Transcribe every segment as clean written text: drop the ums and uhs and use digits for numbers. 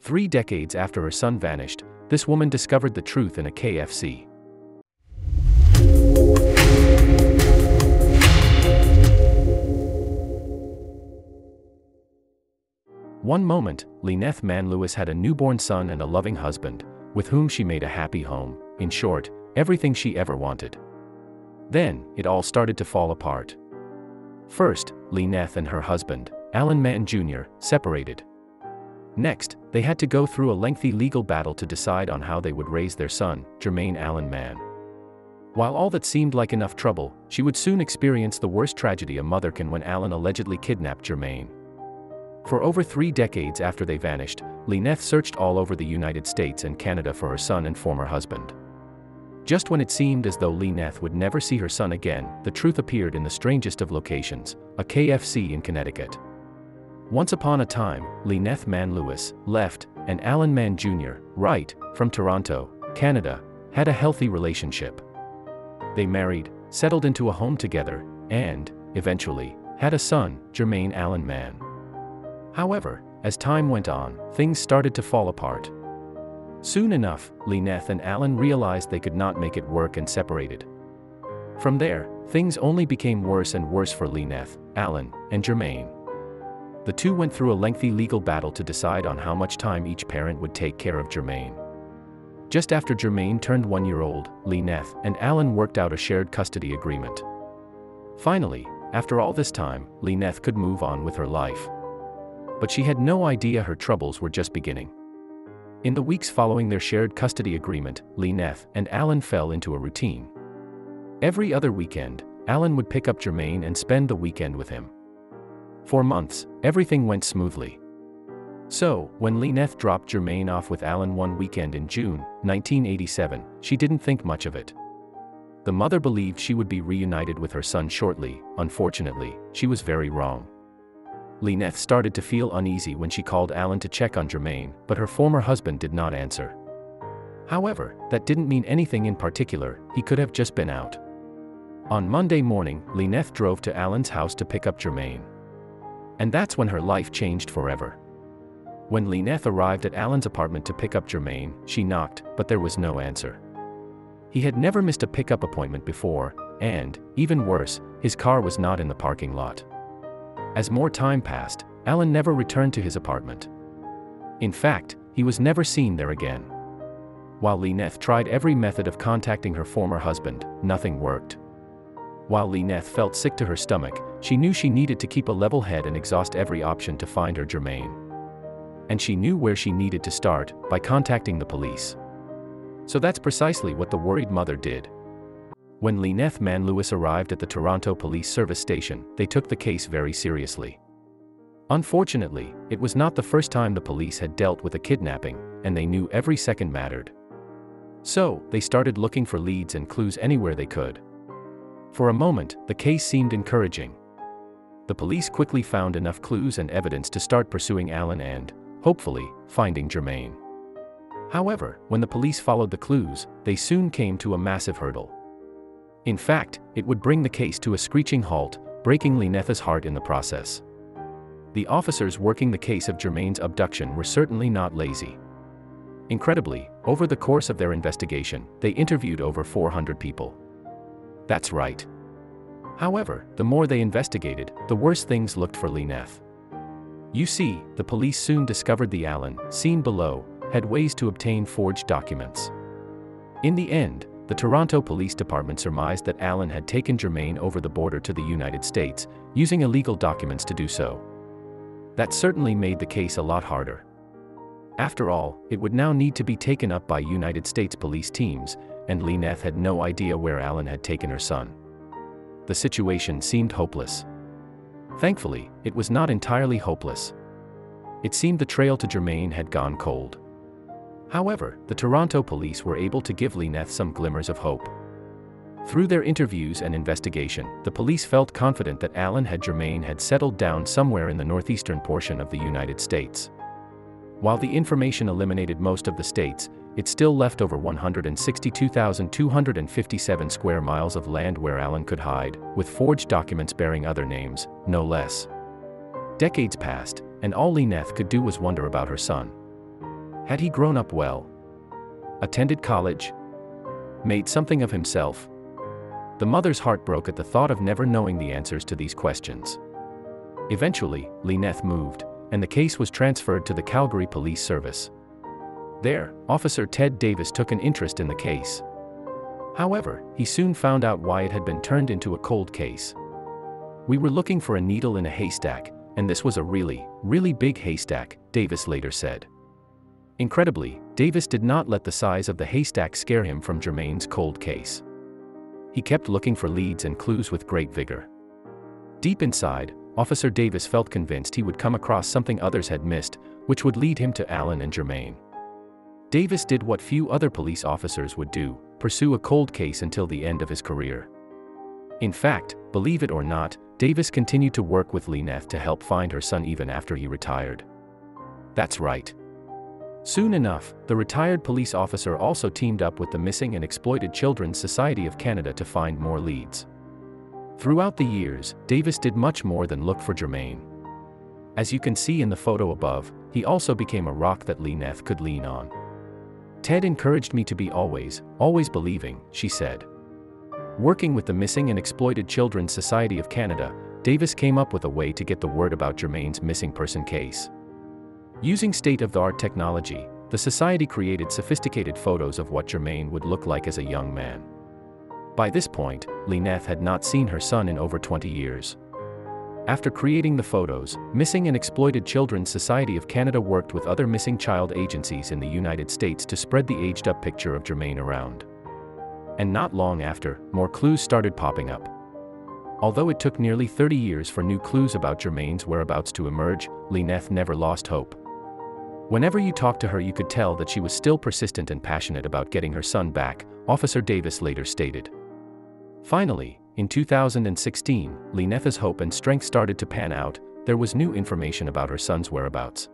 3 decades after her son vanished, this woman discovered the truth in a KFC. One moment, Lyneth Mann-Lewis had a newborn son and a loving husband, with whom she made a happy home, in short, everything she ever wanted. Then, it all started to fall apart. First, Lyneth and her husband, Allan Mann Jr., separated. Next, they had to go through a lengthy legal battle to decide on how they would raise their son, Jermaine Allan Mann. While all that seemed like enough trouble, she would soon experience the worst tragedy a mother can when Allan allegedly kidnapped Jermaine. For over 3 decades after they vanished, Lyneth searched all over the United States and Canada for her son and former husband. Just when it seemed as though Lyneth would never see her son again, the truth appeared in the strangest of locations, a KFC in Connecticut. Once upon a time, Lyneth Mann-Lewis, left, and Allan Mann Jr., right, from Toronto, Canada, had a healthy relationship. They married, settled into a home together, and, eventually, had a son, Jermaine Allan Mann. However, as time went on, things started to fall apart. Soon enough, Lyneth and Allan realized they could not make it work and separated. From there, things only became worse and worse for Lyneth, Allan, and Jermaine. The two went through a lengthy legal battle to decide on how much time each parent would take care of Jermaine. Just after Jermaine turned 1-year-old, Lyneth and Allan worked out a shared custody agreement. Finally, after all this time, Lyneth could move on with her life. But she had no idea her troubles were just beginning. In the weeks following their shared custody agreement, Lyneth and Allan fell into a routine. Every other weekend, Allan would pick up Jermaine and spend the weekend with him. For months, everything went smoothly. So, when Lyneth dropped Jermaine off with Allan one weekend in June 1987, she didn't think much of it. The mother believed she would be reunited with her son shortly. Unfortunately, she was very wrong. Lyneth started to feel uneasy when she called Allan to check on Jermaine, but her former husband did not answer. However, that didn't mean anything in particular, he could have just been out. On Monday morning, Lyneth drove to Allan's house to pick up Jermaine. And that's when her life changed forever. When Lyneth arrived at Allan's apartment to pick up Jermaine, she knocked, but there was no answer. He had never missed a pickup appointment before, and, even worse, his car was not in the parking lot. As more time passed, Allan never returned to his apartment. In fact, he was never seen there again. While Lyneth tried every method of contacting her former husband, nothing worked. While Lyneth felt sick to her stomach, she knew she needed to keep a level head and exhaust every option to find her Jermaine. And she knew where she needed to start, by contacting the police. So that's precisely what the worried mother did. When Lyneth Mann-Lewis arrived at the Toronto Police Service station, they took the case very seriously. Unfortunately, it was not the first time the police had dealt with a kidnapping, and they knew every second mattered. So, they started looking for leads and clues anywhere they could. For a moment, the case seemed encouraging. The police quickly found enough clues and evidence to start pursuing Allan and, hopefully, finding Jermaine. However, when the police followed the clues, they soon came to a massive hurdle. In fact, it would bring the case to a screeching halt, breaking Lyneth's heart in the process. The officers working the case of Jermaine's abduction were certainly not lazy. Incredibly, over the course of their investigation, they interviewed over 400 people. That's right. However, the more they investigated, the worse things looked for Lyneth. You see, the police soon discovered the Allan, seen below, had ways to obtain forged documents. In the end, the Toronto Police Department surmised that Allan had taken Jermaine over the border to the United States, using illegal documents to do so. That certainly made the case a lot harder. After all, it would now need to be taken up by United States police teams, and Lyneth had no idea where Allan had taken her son. The situation seemed hopeless. Thankfully, it was not entirely hopeless. It seemed the trail to Jermaine had gone cold. However, the Toronto police were able to give Lyneth some glimmers of hope. Through their interviews and investigation, the police felt confident that Allan and Jermaine had settled down somewhere in the northeastern portion of the United States. While the information eliminated most of the states, it still left over 162,257 square miles of land where Allan could hide, with forged documents bearing other names, no less. Decades passed, and all Lyneth could do was wonder about her son. Had he grown up well? Attended college? Made something of himself? The mother's heart broke at the thought of never knowing the answers to these questions. Eventually, Lyneth moved, and the case was transferred to the Calgary Police Service. There, Officer Ted Davis took an interest in the case. However, he soon found out why it had been turned into a cold case. "We were looking for a needle in a haystack, and this was a really, really big haystack," Davis later said. Incredibly, Davis did not let the size of the haystack scare him from Jermaine's cold case. He kept looking for leads and clues with great vigor. Deep inside, Officer Davis felt convinced he would come across something others had missed, which would lead him to Allan and Jermaine. Davis did what few other police officers would do: pursue a cold case until the end of his career. In fact, believe it or not, Davis continued to work with Lyneth to help find her son even after he retired. That's right. Soon enough, the retired police officer also teamed up with the Missing and Exploited Children's Society of Canada to find more leads. Throughout the years, Davis did much more than look for Jermaine. As you can see in the photo above, he also became a rock that Lyneth could lean on. "Ted encouraged me to be always believing," she said. Working with the Missing and Exploited Children's Society of Canada, Davis came up with a way to get the word about Jermaine's missing person case. Using state-of-the-art technology, the society created sophisticated photos of what Jermaine would look like as a young man. By this point, Lyneth had not seen her son in over 20 years. After creating the photos, Missing and Exploited Children's Society of Canada worked with other missing child agencies in the United States to spread the aged-up picture of Jermaine around. And not long after, more clues started popping up. Although it took nearly 30 years for new clues about Jermaine's whereabouts to emerge, Lyneth never lost hope. Whenever you talked to her, you could tell that she was still persistent and passionate about getting her son back, Officer Davis later stated. Finally, in 2016, Lyneth's hope and strength started to pan out. There was new information about her son's whereabouts.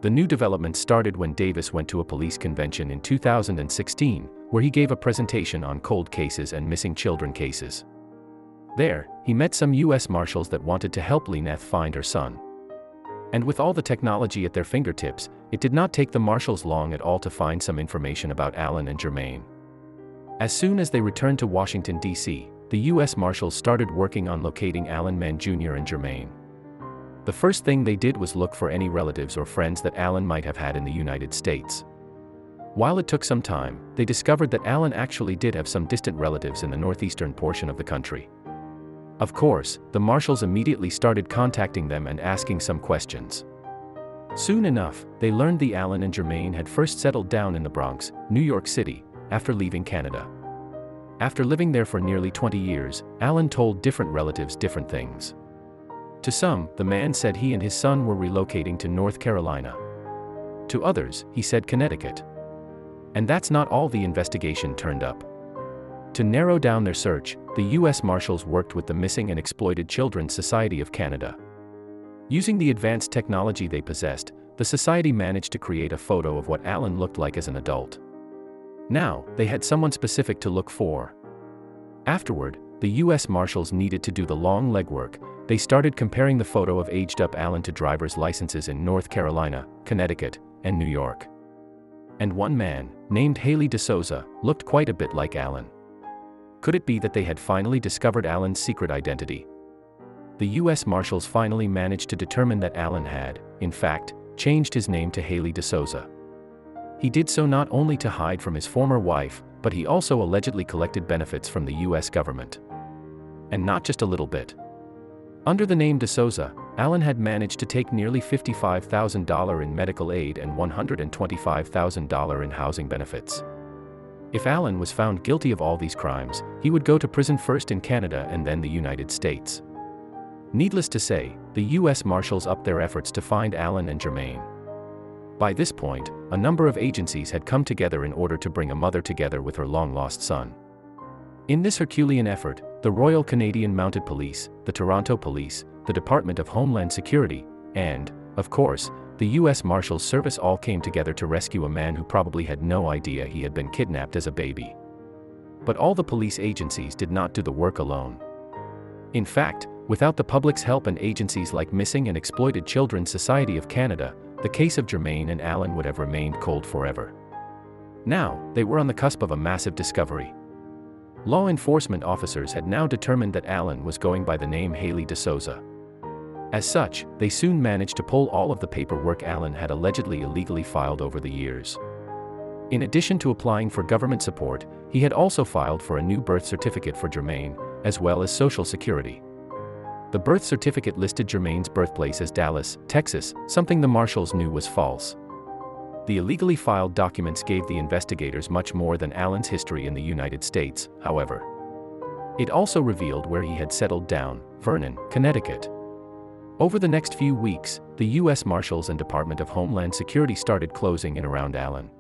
The new development started when Davis went to a police convention in 2016, where he gave a presentation on cold cases and missing children cases. There, he met some U.S. Marshals that wanted to help Lyneth find her son. And with all the technology at their fingertips, it did not take the Marshals long at all to find some information about Allan and Jermaine. As soon as they returned to Washington, D.C., the U.S. Marshals started working on locating Allan Mann Jr. and Jermaine. The first thing they did was look for any relatives or friends that Allan might have had in the United States. While it took some time, they discovered that Allan actually did have some distant relatives in the northeastern portion of the country. Of course, the Marshals immediately started contacting them and asking some questions. Soon enough, they learned the Allan and Jermaine had first settled down in the Bronx, New York City, after leaving Canada. After living there for nearly 20 years, Allan told different relatives different things. To some, the man said he and his son were relocating to North Carolina. To others, he said Connecticut. And that's not all the investigation turned up. To narrow down their search, the U.S. Marshals worked with the Missing and Exploited Children's Society of Canada. Using the advanced technology they possessed, the society managed to create a photo of what Allan looked like as an adult. Now, they had someone specific to look for. Afterward, the U.S. Marshals needed to do the long legwork. They started comparing the photo of aged-up Allan to driver's licenses in North Carolina, Connecticut, and New York. And one man, named Haley DeSouza, looked quite a bit like Allan. Could it be that they had finally discovered Allan's secret identity? The U.S. Marshals finally managed to determine that Allan had, in fact, changed his name to Haley DeSouza. He did so not only to hide from his former wife, but he also allegedly collected benefits from the U.S. government. And not just a little bit. Under the name DeSouza, Allan had managed to take nearly $55,000 in medical aid and $125,000 in housing benefits. If Allan was found guilty of all these crimes, he would go to prison first in Canada and then the United States. Needless to say, the U.S. Marshals upped their efforts to find Allan and Jermaine. By this point, a number of agencies had come together in order to bring a mother together with her long-lost son. In this Herculean effort, the Royal Canadian Mounted Police, the Toronto Police, the Department of Homeland Security, and, of course, the U.S. Marshals Service all came together to rescue a man who probably had no idea he had been kidnapped as a baby. But all the police agencies did not do the work alone. In fact, without the public's help and agencies like Missing and Exploited Children's Society of Canada, the case of Jermaine and Allan would have remained cold forever. Now, they were on the cusp of a massive discovery. Law enforcement officers had now determined that Allan was going by the name Haley DeSouza. As such, they soon managed to pull all of the paperwork Allan had allegedly illegally filed over the years. In addition to applying for government support, he had also filed for a new birth certificate for Jermaine, as well as Social Security. The birth certificate listed Jermaine's birthplace as Dallas, Texas, something the marshals knew was false. The illegally filed documents gave the investigators much more than Allan's history in the United States, however. It also revealed where he had settled down, Vernon, Connecticut. Over the next few weeks, the U.S. Marshals and Department of Homeland Security started closing in around Allan.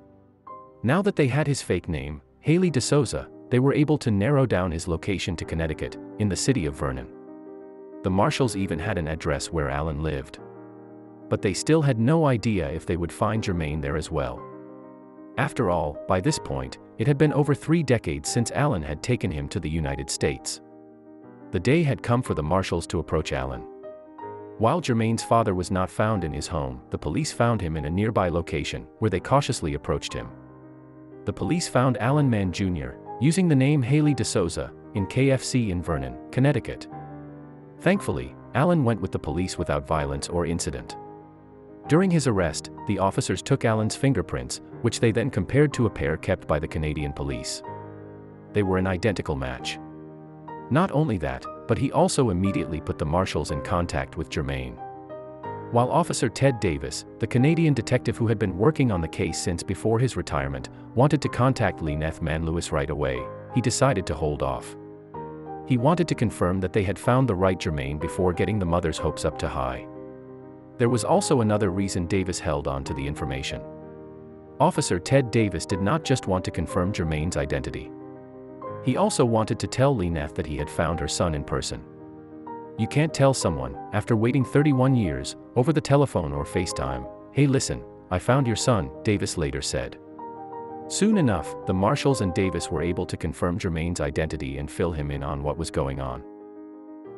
Now that they had his fake name, Haley DeSouza, they were able to narrow down his location to Connecticut, in the city of Vernon. The marshals even had an address where Allan lived. But they still had no idea if they would find Jermaine there as well. After all, by this point, it had been over 3 decades since Allan had taken him to the United States. The day had come for the marshals to approach Allan. While Jermaine's father was not found in his home, the police found him in a nearby location, where they cautiously approached him. The police found Allan Mann Jr., using the name Haley DeSouza, in KFC in Vernon, Connecticut. Thankfully, Allan went with the police without violence or incident. During his arrest, the officers took Allan's fingerprints, which they then compared to a pair kept by the Canadian police. They were an identical match. Not only that, but he also immediately put the marshals in contact with Jermaine. While Officer Ted Davis, the Canadian detective who had been working on the case since before his retirement, wanted to contact Lyneth Mann-Lewis right away, he decided to hold off. He wanted to confirm that they had found the right Jermaine before getting the mother's hopes up too high. There was also another reason Davis held on to the information. Officer Ted Davis did not just want to confirm Jermaine's identity. He also wanted to tell Lyneth that he had found her son in person. You can't tell someone, after waiting 31 years, over the telephone or FaceTime, "Hey listen, I found your son," Davis later said. Soon enough, the marshals and Davis were able to confirm Jermaine's identity and fill him in on what was going on.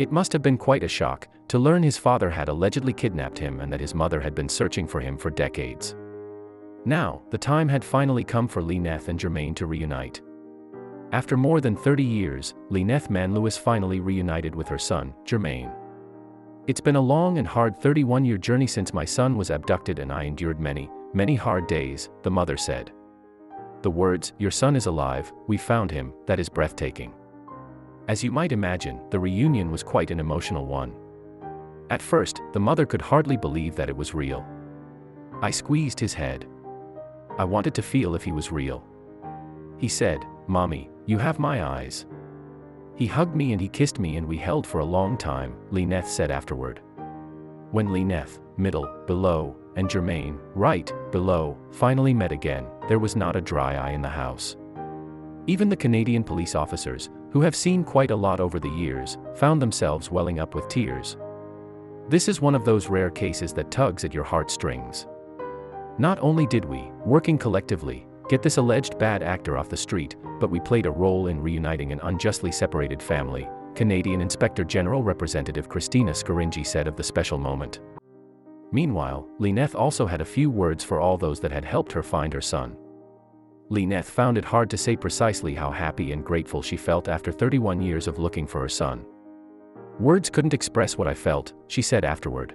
It must have been quite a shock to learn his father had allegedly kidnapped him and that his mother had been searching for him for decades. Now, the time had finally come for Lyneth and Jermaine to reunite. After more than 30 years, Lyneth Mann-Lewis finally reunited with her son, Jermaine. "It's been a long and hard 31-year journey since my son was abducted and I endured many, many hard days," the mother said. The words, "Your son is alive, we found him," that is breathtaking. As you might imagine, the reunion was quite an emotional one. At first, the mother could hardly believe that it was real. "I squeezed his head. I wanted to feel if he was real. He said, 'Mommy, you have my eyes.' He hugged me and he kissed me and we held for a long time," Lyneth said afterward. When Lyneth, middle, below, and Jermaine, right, below, finally met again, there was not a dry eye in the house. Even the Canadian police officers, who have seen quite a lot over the years, found themselves welling up with tears. This is one of those rare cases that tugs at your heartstrings. Not only did we, working collectively, get this alleged bad actor off the street, but we played a role in reuniting an unjustly separated family, Canadian Inspector General Representative Christina Scaringi said of the special moment. Meanwhile, Lyneth also had a few words for all those that had helped her find her son. Lyneth found it hard to say precisely how happy and grateful she felt after 31 years of looking for her son. "Words couldn't express what I felt," she said afterward.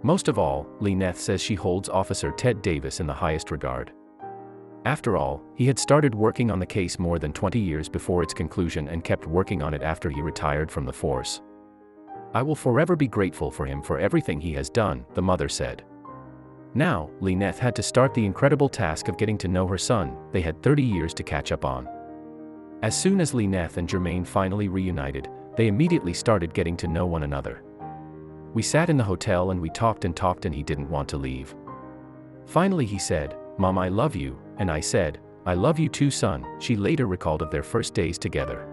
Most of all, Lyneth says she holds Officer Ted Davis in the highest regard. After all, he had started working on the case more than 20 years before its conclusion and kept working on it after he retired from the force. "I will forever be grateful for him for everything he has done," the mother said. Now, Lyneth had to start the incredible task of getting to know her son. They had 30 years to catch up on. As soon as Lyneth and Jermaine finally reunited, they immediately started getting to know one another. "We sat in the hotel and we talked and he didn't want to leave. Finally he said, 'Mom, I love you,' and I said, 'I love you too, son,'" she later recalled of their first days together.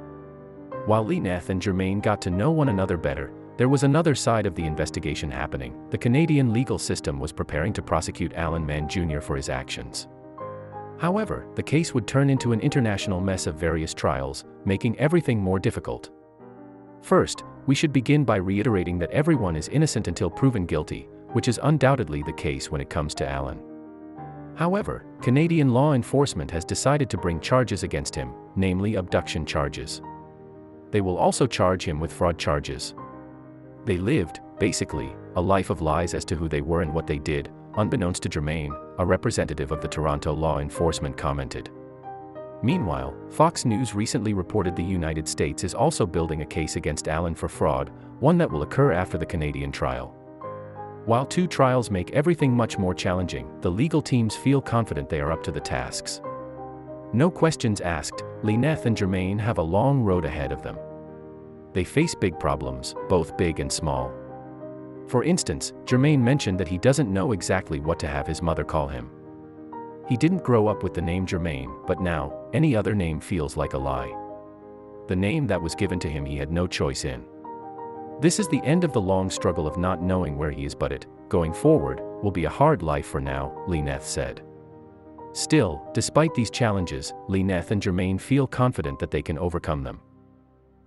While Lyneth and Jermaine got to know one another better, there was another side of the investigation happening. The Canadian legal system was preparing to prosecute Allan Mann Jr. for his actions. However, the case would turn into an international mess of various trials, making everything more difficult. First, we should begin by reiterating that everyone is innocent until proven guilty, which is undoubtedly the case when it comes to Allan. However, Canadian law enforcement has decided to bring charges against him, namely abduction charges. They will also charge him with fraud charges. They lived, basically, a life of lies as to who they were and what they did, unbeknownst to Jermaine, a representative of the Toronto law enforcement commented. Meanwhile, Fox News recently reported the United States is also building a case against Allan for fraud, one that will occur after the Canadian trial. While 2 trials make everything much more challenging, the legal teams feel confident they are up to the tasks. No questions asked, Lyneth and Jermaine have a long road ahead of them. They face big problems, both big and small. For instance, Jermaine mentioned that he doesn't know exactly what to have his mother call him. He didn't grow up with the name Jermaine, but now, any other name feels like a lie. The name that was given to him he had no choice in. This is the end of the long struggle of not knowing where he is, but going forward, will be a hard life for now, Lyneth said. Still, despite these challenges, Lyneth and Jermaine feel confident that they can overcome them.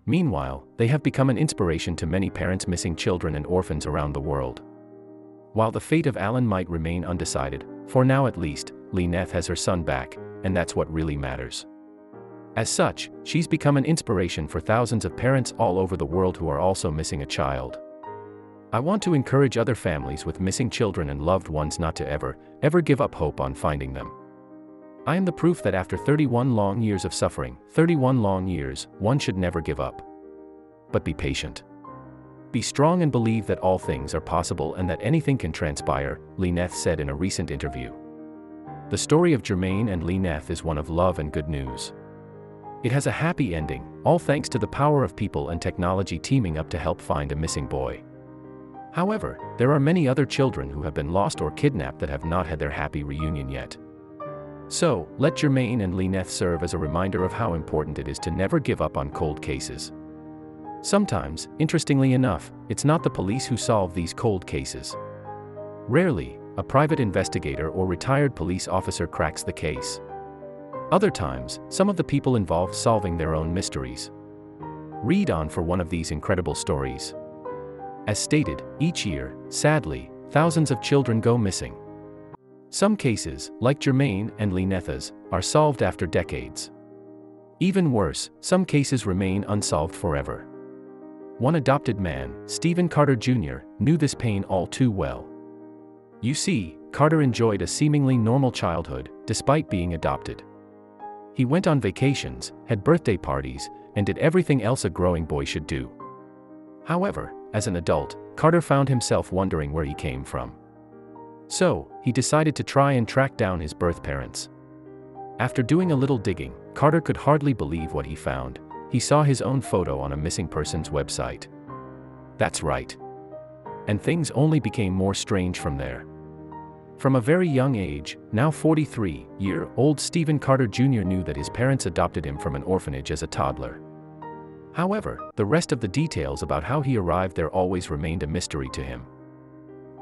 Meanwhile, they have become an inspiration to many parents missing children and orphans around the world. While the fate of Allan might remain undecided, for now at least, Lyneth has her son back, and that's what really matters. As such, she's become an inspiration for thousands of parents all over the world who are also missing a child. I want to encourage other families with missing children and loved ones not to ever give up hope on finding them. I am the proof that after 31 long years of suffering, 31 long years, one should never give up. But be patient. Be strong and believe that all things are possible and that anything can transpire, Lyneth said in a recent interview. The story of Jermaine and Lyneth is one of love and good news. It has a happy ending, all thanks to the power of people and technology teaming up to help find a missing boy. However, there are many other children who have been lost or kidnapped that have not had their happy reunion yet. So, let Jermaine and Lyneth serve as a reminder of how important it is to never give up on cold cases. Sometimes, interestingly enough, it's not the police who solve these cold cases. Rarely, a private investigator or retired police officer cracks the case. Other times, some of the people involved solving their own mysteries. Read on for one of these incredible stories. As stated, each year, sadly, thousands of children go missing. Some cases, like Jermaine and Lyneth's, are solved after decades. Even worse, some cases remain unsolved forever. One adopted man, Stephen Carter Jr., knew this pain all too well. You see, Carter enjoyed a seemingly normal childhood, despite being adopted. He went on vacations, had birthday parties, and did everything else a growing boy should do. However, as an adult, Carter found himself wondering where he came from. So, he decided to try and track down his birth parents. After doing a little digging, Carter could hardly believe what he found. He saw his own photo on a missing persons website. That's right. And things only became more strange from there. From a very young age, now 43-year-old Stephen Carter Jr. knew that his parents adopted him from an orphanage as a toddler. However, the rest of the details about how he arrived there always remained a mystery to him.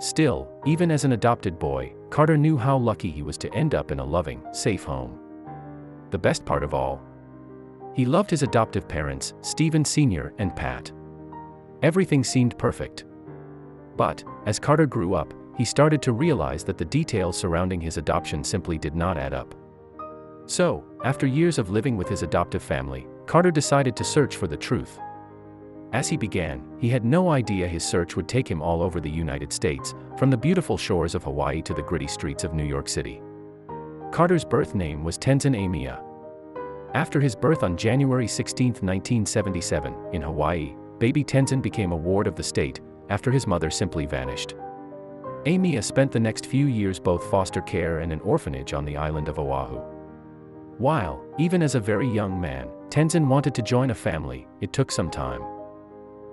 Still, even as an adopted boy, Carter knew how lucky he was to end up in a loving, safe home. The best part of all, he loved his adoptive parents, Stephen Sr. and Pat. Everything seemed perfect. But, as Carter grew up, he started to realize that the details surrounding his adoption simply did not add up. So, after years of living with his adoptive family, Carter decided to search for the truth. As he began, he had no idea his search would take him all over the United States, from the beautiful shores of Hawaii to the gritty streets of New York City. Carter's birth name was Tenzin Amia. After his birth on January 16, 1977, in Hawaii, baby Tenzin became a ward of the state, after his mother simply vanished. Amia spent the next few years both foster care and an orphanage on the island of Oahu. While, even as a very young man, Tenzin wanted to join a family, it took some time.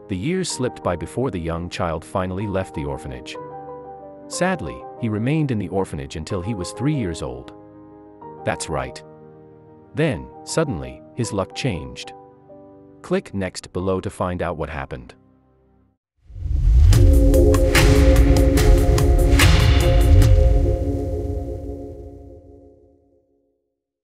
The years slipped by before the young child finally left the orphanage. Sadly, he remained in the orphanage until he was 3 years old. That's right. Then, suddenly, his luck changed. Click next below to find out what happened.